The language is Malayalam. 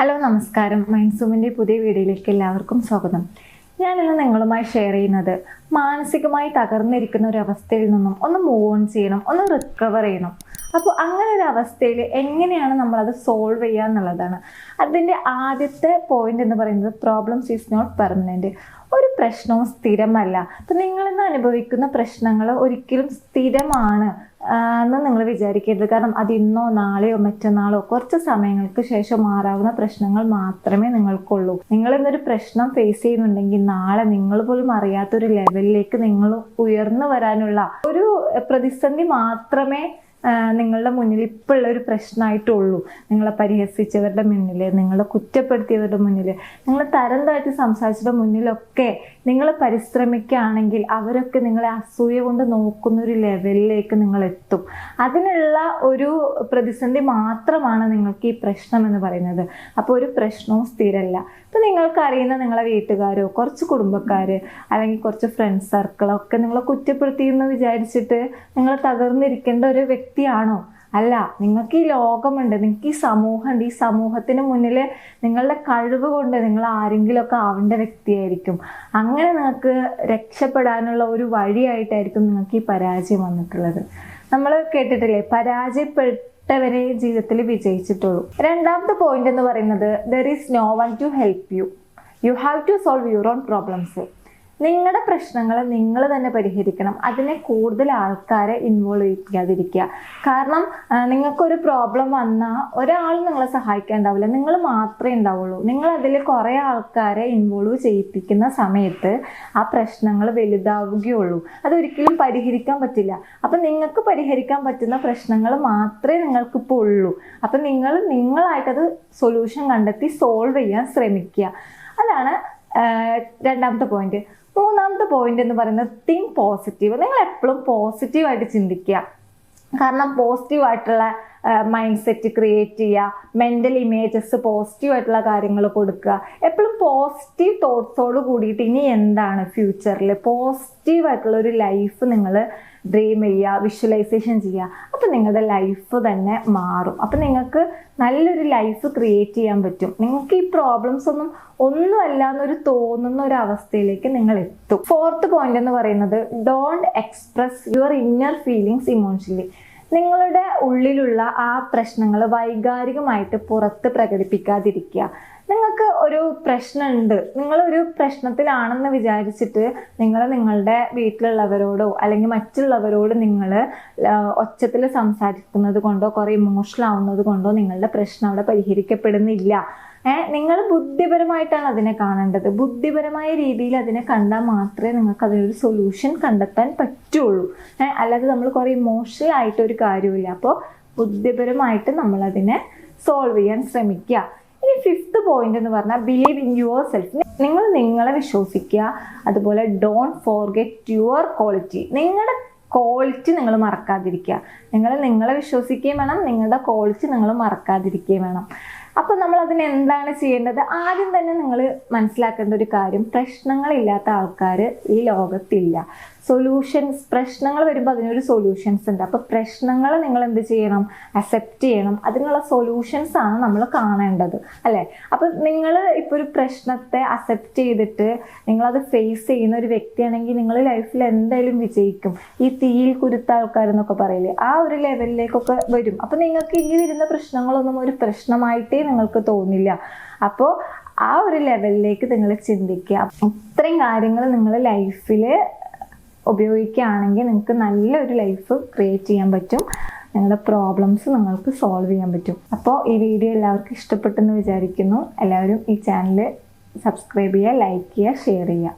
ഹലോ നമസ്കാരം. മൈൻസൂമിൻ്റെ പുതിയ വീഡിയോയിലേക്ക് എല്ലാവർക്കും സ്വാഗതം. ഞാനിന്ന് നിങ്ങളുമായി ഷെയർ ചെയ്യുന്നത് മാനസികമായി തകർന്നിരിക്കുന്ന ഒരു അവസ്ഥയിൽ നിന്നും ഒന്ന് മൂവ് ഓൺ ചെയ്യണം, ഒന്ന് റിക്കവർ ചെയ്യണം. അപ്പോൾ അങ്ങനെ ഒരു അവസ്ഥയിൽ എങ്ങനെയാണ് നമ്മളത് സോൾവ് ചെയ്യുക എന്നുള്ളതാണ്. അതിൻ്റെ ആദ്യത്തെ പോയിന്റ് എന്ന് പറയുന്നത് പ്രോബ്ലംസ് ഈസ് നോട്ട് പെർമനൻറ്റ്. ഒരു പ്രശ്നവും സ്ഥിരമല്ല. അപ്പം നിങ്ങളിന്ന് അനുഭവിക്കുന്ന പ്രശ്നങ്ങൾ ഒരിക്കലും സ്ഥിരമാണ് എന്ന് നിങ്ങൾ വിചാരിക്കരുത്. കാരണം അത് ഇന്നോ നാളെയോ മറ്റന്നാളോ കുറച്ച് സമയങ്ങൾക്ക് ശേഷം മാറാവുന്ന പ്രശ്നങ്ങൾ മാത്രമേ നിങ്ങൾക്കുള്ളൂ. നിങ്ങൾ ഇന്നൊരു പ്രശ്നം ഫേസ് ചെയ്യുന്നുണ്ടെങ്കിൽ നാളെ നിങ്ങൾ പോലും അറിയാത്തൊരു ലെവലിലേക്ക് നിങ്ങൾ ഉയർന്നു വരാനുള്ള ഒരു പ്രതിസന്ധി മാത്രമേ നിങ്ങളുടെ മുന്നിൽ ഇപ്പോൾ ഉള്ള ഒരു പ്രശ്നമായിട്ടുള്ളൂ. നിങ്ങളെ പരിഹസിച്ചവരുടെ മുന്നിൽ, നിങ്ങളെ കുറ്റപ്പെടുത്തിയവരുടെ മുന്നിൽ, നിങ്ങൾ തരം താഴ്ത്തി സംസാരിച്ചവരുടെ മുന്നിലൊക്കെ നിങ്ങൾ പരിശ്രമിക്കുകയാണെങ്കിൽ അവരൊക്കെ നിങ്ങളെ അസൂയ കൊണ്ട് നോക്കുന്ന ഒരു ലെവലിലേക്ക് നിങ്ങൾ എത്തും. അതിനുള്ള ഒരു പ്രതിസന്ധി മാത്രമാണ് നിങ്ങൾക്ക് ഈ പ്രശ്നം എന്ന് പറയുന്നത്. അപ്പോൾ ഒരു പ്രശ്നവും സ്ഥിരമല്ല. ഇപ്പം നിങ്ങൾക്കറിയുന്ന നിങ്ങളെ വീട്ടുകാരോ കുറച്ച് കുടുംബക്കാർ അല്ലെങ്കിൽ കുറച്ച് ഫ്രണ്ട്സ് സർക്കിളോ ഒക്കെ നിങ്ങളെ കുറ്റപ്പെടുത്തിയെന്ന് വിചാരിച്ചിട്ട് നിങ്ങൾ തകർന്നിരിക്കേണ്ട ഒരു വ്യക്തിയാണോ? അല്ല. നിങ്ങൾക്ക് ഈ ലോകമുണ്ട്, നിങ്ങൾക്ക് ഈ സമൂഹമുണ്ട്. ഈ സമൂഹത്തിന് മുന്നിൽ നിങ്ങളുടെ കഴിവ് കൊണ്ട് നിങ്ങൾ ആരെങ്കിലുമൊക്കെ ആവേണ്ട വ്യക്തിയായിരിക്കും. അങ്ങനെ നിങ്ങൾക്ക് രക്ഷപ്പെടാനുള്ള ഒരു വഴിയായിട്ടായിരിക്കും നിങ്ങൾക്ക് ഈ പരാജയം വന്നിട്ടുള്ളത്. നമ്മൾ കേട്ടിട്ടില്ലേ, പരാജയപ്പെട്ടവരെ ജീവിതത്തിൽ വിജയിച്ചിട്ടുള്ളൂ. രണ്ടാമത്തെ പോയിന്റ് എന്ന് പറയുന്നത് there is no one to help you. You have to solve your own problems. നിങ്ങളുടെ പ്രശ്നങ്ങൾ നിങ്ങൾ തന്നെ പരിഹരിക്കണം. അതിനെ കൂടുതൽ ആൾക്കാരെ ഇൻവോൾവ് ചെയ്യാതിരിക്കുക. കാരണം നിങ്ങൾക്കൊരു പ്രോബ്ലം വന്നാൽ ഒരാൾ നിങ്ങളെ സഹായിക്കാൻ ഉണ്ടാവില്ല, നിങ്ങൾ മാത്രമേ ഉണ്ടാവുള്ളൂ. നിങ്ങൾ അതിൽ കുറേ ആൾക്കാരെ ഇൻവോൾവ് ചെയ്യിപ്പിക്കുന്ന സമയത്ത് ആ പ്രശ്നങ്ങൾ വലുതാവുകയുള്ളൂ. അതൊരിക്കലും പരിഹരിക്കാൻ പറ്റില്ല. അപ്പം നിങ്ങൾക്ക് പരിഹരിക്കാൻ പറ്റുന്ന പ്രശ്നങ്ങൾ മാത്രമേ നിങ്ങൾക്കിപ്പോൾ ഉള്ളൂ. അപ്പം നിങ്ങളായിട്ടത് സൊല്യൂഷൻ കണ്ടെത്തി സോൾവ് ചെയ്യാൻ ശ്രമിക്കുക. അതാണ് രണ്ടാമത്തെ പോയിന്റ്. മൂന്നാമത്തെ പോയിന്റ് എന്ന് പറയുന്നത് തിങ്ക് പോസിറ്റീവ്. നിങ്ങൾ എപ്പോഴും പോസിറ്റീവായിട്ട് ചിന്തിക്കുക. കാരണം പോസിറ്റീവായിട്ടുള്ള മൈൻഡ് സെറ്റ് ക്രിയേറ്റ് ചെയ്യുക, മെൻ്റൽ ഇമേജസ് പോസിറ്റീവായിട്ടുള്ള കാര്യങ്ങൾ കൊടുക്കുക. എപ്പോഴും പോസിറ്റീവ് തോട്ട്സോട് കൂടിയിട്ട് ഇനി എന്താണ് ഫ്യൂച്ചറിൽ പോസിറ്റീവായിട്ടുള്ള ഒരു ലൈഫ് നിങ്ങൾ ഡ്രീം ചെയ്യുക, വിഷ്വലൈസേഷൻ ചെയ്യുക. അപ്പോൾ നിങ്ങളുടെ ലൈഫ് തന്നെ മാറും. അപ്പോൾ നിങ്ങൾക്ക് നല്ലൊരു ലൈഫ് ക്രിയേറ്റ് ചെയ്യാൻ പറ്റും. നിങ്ങൾക്ക് ഈ പ്രോബ്ലംസ് ഒന്നുമല്ല എന്നൊരു തോന്നുന്ന ഒരു അവസ്ഥയിലേക്ക് നിങ്ങൾ എത്തും. ഫോർത്ത് പോയിന്റ് എന്ന് പറയുന്നത് don't express your inner feelings emotionally. നിങ്ങളുടെ ഉള്ളിലുള്ള ആ പ്രശ്നങ്ങൾ വൈകാരികമായിട്ട് പുറത്ത് പ്രകടിപ്പിക്കാതിരിക്കുക. നിങ്ങൾക്ക് ഒരു പ്രശ്നമുണ്ട്, നിങ്ങളൊരു പ്രശ്നത്തിലാണെന്ന് വിചാരിച്ചിട്ട് നിങ്ങളുടെ വീട്ടിലുള്ളവരോടോ അല്ലെങ്കിൽ മറ്റുള്ളവരോട് നിങ്ങൾ ഒച്ചത്തിൽ സംസാരിക്കുന്നത് കൊണ്ടോ കുറേ ഇമോഷണൽ ആവുന്നത് കൊണ്ടോ നിങ്ങളുടെ പ്രശ്നം അവിടെ പരിഹരിക്കപ്പെടുന്നില്ല. നിങ്ങൾ ബുദ്ധിപരമായിട്ടാണ് അതിനെ കാണേണ്ടത്. ബുദ്ധിപരമായ രീതിയിൽ അതിനെ കണ്ടാൽ മാത്രമേ നിങ്ങൾക്ക് അതിനൊരു സൊല്യൂഷൻ കണ്ടെത്താൻ പറ്റുള്ളൂ. അല്ലാതെ നമ്മൾ കുറേ ഇമോഷണൽ ആയിട്ടൊരു കാര്യമില്ല. അപ്പോൾ ബുദ്ധിപരമായിട്ട് നമ്മളതിനെ സോൾവ് ചെയ്യാൻ ശ്രമിക്കുക. ഇനി ഫിഫ്ത്ത് പോയിന്റ് എന്ന് പറഞ്ഞാൽ ബിലീവ് ഇൻ യുവർ സെൽഫ്. നിങ്ങൾ നിങ്ങളെ വിശ്വസിക്കുക. അതുപോലെ ഡോണ്ട് ഫോർഗെറ്റ് യുവർ ക്വാളിറ്റി. നിങ്ങളുടെ ക്വാളിറ്റി നിങ്ങൾ മറക്കാതിരിക്കുക. നിങ്ങളെ വിശ്വസിക്കുകയും വേണം, നിങ്ങളുടെ ക്വാളിറ്റി നിങ്ങൾ മറക്കാതിരിക്കുകയും വേണം. അപ്പം നമ്മൾ അതിന് എന്താണ് ചെയ്യേണ്ടത്? ആദ്യം തന്നെ നിങ്ങൾ മനസ്സിലാക്കേണ്ട ഒരു കാര്യം, പ്രശ്നങ്ങളില്ലാത്ത ആൾക്കാർ ഈ ലോകത്തില്ല. പ്രശ്നങ്ങൾ വരുമ്പോൾ അതിനൊരു സൊല്യൂഷൻസ് ഉണ്ട്. അപ്പോൾ പ്രശ്നങ്ങൾ നിങ്ങൾ എന്ത് ചെയ്യണം? അക്സെപ്റ്റ് ചെയ്യണം. അതിനുള്ള സൊല്യൂഷൻസ് ആണ് നമ്മൾ കാണേണ്ടത്, അല്ലേ? അപ്പം നിങ്ങൾ ഇപ്പോൾ ഒരു പ്രശ്നത്തെ അക്സെപ്റ്റ് ചെയ്തിട്ട് നിങ്ങളത് ഫേസ് ചെയ്യുന്ന ഒരു വ്യക്തിയാണെങ്കിൽ നിങ്ങൾ ലൈഫിൽ എന്തായാലും വിജയിക്കും. ഈ തീയിൽ കുരുത്ത ആൾക്കാരെന്നൊക്കെ പറയില്ലേ, ആ ഒരു ലെവലിലേക്കൊക്കെ വരും. അപ്പം നിങ്ങൾക്ക് ഇനി വരുന്ന പ്രശ്നങ്ങളൊന്നും ഒരു പ്രശ്നമായിട്ടേ നിങ്ങൾക്ക് തോന്നില്ല. അപ്പോൾ ആ ഒരു ലെവലിലേക്ക് നിങ്ങൾ ചിന്തിക്കുക. ഇത്രയും കാര്യങ്ങൾ നിങ്ങൾ ലൈഫിൽ ഉപയോഗിക്കുകയാണെങ്കിൽ നിങ്ങൾക്ക് നല്ലൊരു ലൈഫ് ക്രിയേറ്റ് ചെയ്യാൻ പറ്റും. നിങ്ങളുടെ പ്രോബ്ലംസ് നിങ്ങൾക്ക് സോൾവ് ചെയ്യാൻ പറ്റും. അപ്പോൾ ഈ വീഡിയോ എല്ലാവർക്കും ഇഷ്ടപ്പെട്ടെന്ന് വിചാരിക്കുന്നു. എല്ലാവരും ഈ ചാനൽ സബ്സ്ക്രൈബ് ചെയ്യുക, ലൈക്ക് ചെയ്യുക, ഷെയർ ചെയ്യുക.